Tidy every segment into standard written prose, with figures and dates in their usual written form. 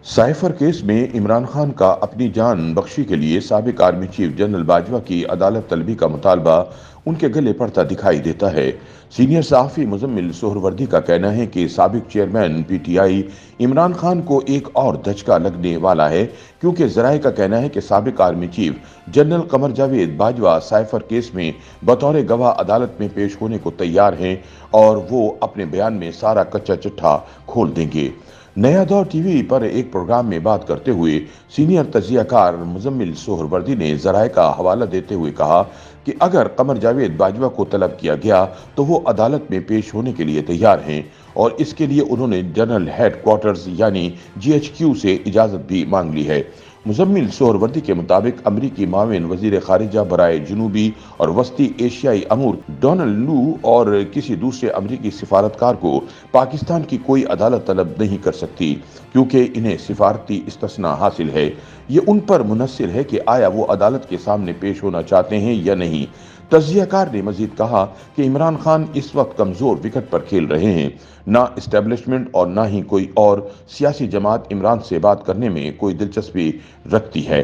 Cipher case में इमरान खान का अपनी जान बख्शी के लिए साबिक आर्मी चीफ जनरल बाजवा की अदालत तलबी का मुतालबा उनके गले पड़ता दिखाई देता है। सीनियर सहाफ़ी मुजम्मिल सोहरवर्दी का कहना है कि साबिक चेयरमैन पीटीआई इमरान खान को एक और धचका लगने वाला है, क्योंकि ज़राए का कहना है कि साबिक army chief general Qamar Javed Bajwa cipher case में बतौर गवाह अदालत में पेश होने को तैयार हैं और वो अपने बयान में सारा कच्चा चिट्ठा खोल देंगे। नया दौर टीवी पर एक प्रोग्राम में बात करते हुए सीनियर तजियाकार मुजम्मिल सोहरवर्दी ने ज़राए का हवाला देते हुए कहा कि अगर कमर जावेद बाजवा को तलब किया गया तो वो अदालत में पेश होने के लिए तैयार हैं और इसके लिए उन्होंने जनरल हेड क्वार्टर्स यानी GHQ से इजाज़त भी मांग ली है। मुजम्मिल सोहरवर्दी के मुताबिक अमरीकी माविन वजीर खारिजा बराए जनूबी और वस्ती एशियाई अमूर डोनाल्ड लू और किसी दूसरे अमरीकी सिफारतकार को पाकिस्तान की कोई अदालत तलब नहीं कर सकती, क्योंकि इन्हें सिफारती इस्तिस्ना हासिल है। ये उन पर मुनस्सिर है कि आया वो अदालत के सामने पेश होना चाहते हैं या नहीं। तजियाकार ने मजीद कहा कि इमरान खान इस वक्त कमजोर विकेट पर खेल रहे हैं। ना इस्टेब्लिशमेंट और ना ही कोई और सियासी जमात इमरान से बात करने में कोई दिलचस्पी रखती है।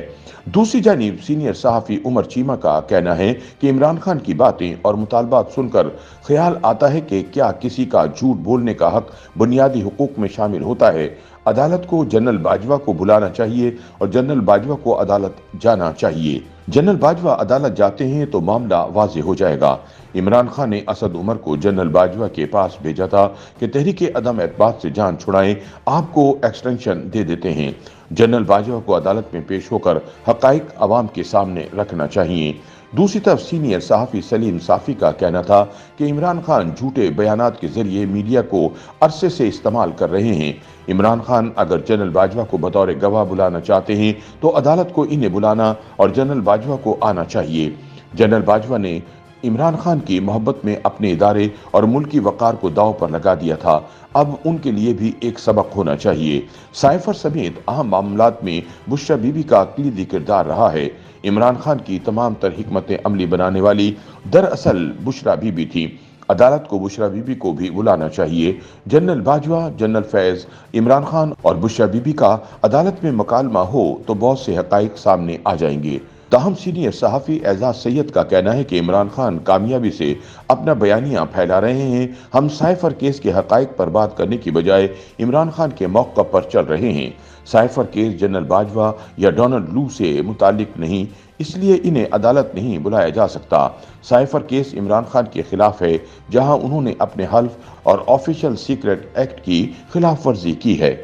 दूसरी जानिब सीनियर सहाफ़ी उमर चीमा का कहना है कि इमरान खान की बातें और मुतालबात सुनकर ख्याल आता है कि क्या किसी का झूठ बोलने का हक बुनियादी हुकूक में शामिल होता है। अदालत को जनरल बाजवा को बुलाना चाहिए और जनरल बाजवा को अदालत जाना चाहिए। जनरल बाजवा अदालत जाते हैं तो मामला वाज़ेह हो जाएगा। इमरान खान ने असद उमर को जनरल बाजवा के पास भेजा था कि तहरीक अदम एतबार से जान छुड़ाएं, आपको एक्सटेंशन दे देते हैं। जनरल बाजवा को अदालत में पेश होकर हकाइक अवाम के सामने रखना चाहिए। दूसरी तरफ सीनियर सहाफ़ी सलीम साफ़ी का कहना था कि इमरान खान झूठे बयानात के जरिए मीडिया को अरसे से इस्तेमाल कर रहे हैं। इमरान खान अगर जनरल बाजवा को बतौर गवाह बुलाना चाहते हैं तो अदालत को इन्हें बुलाना और जनरल बाजवा को आना चाहिए। जनरल बाजवा ने इमरान खान की मोहब्बत में अपने इदारे और मुल्की वक़ार को दांव पर लगा दिया था, अब उनके लिए भी एक सबक होना चाहिए। साइफर समेत अहम मामलात में बुशरा बीबी का कलीदी किरदार रहा है। इमरान खान की तमाम तर हिकमतें अमली बनाने वाली दरअसल बुशरा बीबी थी। अदालत को बुशरा बीबी को भी बुलाना चाहिए। जनरल बाजवा, जनरल फैज, इमरान खान और बुशरा बीबी का अदालत में मुकालमा हो तो बहुत से हकाइक सामने आ जाएंगे। ताहम सीनियर सहाफ़ी एजाज सैयद का कहना है कि इमरान खान कामयाबी से अपना बयानिया फैला रहे हैं। हम साइफर केस के हकाइक पर बात करने की बजाय इमरान खान के मौक़िफ़ पर चल रहे हैं। साइफर केस जनरल बाजवा या डोनाल्ड लू से मुतालिक नहीं, इसलिए इन्हें अदालत नहीं बुलाया जा सकता। साइफर केस इमरान खान के खिलाफ है, जहां उन्होंने अपने हल्फ और ऑफिशियल सीक्रेट एक्ट की खिलाफ वर्जी की है।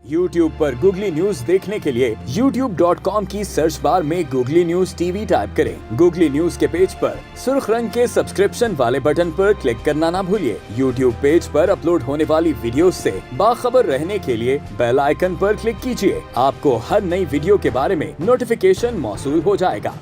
YouTube पर गूगली न्यूज देखने के लिए youtube.com की सर्च बार में गूगली न्यूज टीवी टाइप करें। गूगली न्यूज के पेज पर सुर्ख रंग के सब्सक्रिप्शन वाले बटन पर क्लिक करना ना भूलिए। YouTube पेज पर अपलोड होने वाली वीडियोस से बाखबर रहने के लिए बेल आइकन पर क्लिक कीजिए। आपको हर नई वीडियो के बारे में नोटिफिकेशन मौसूल हो जाएगा।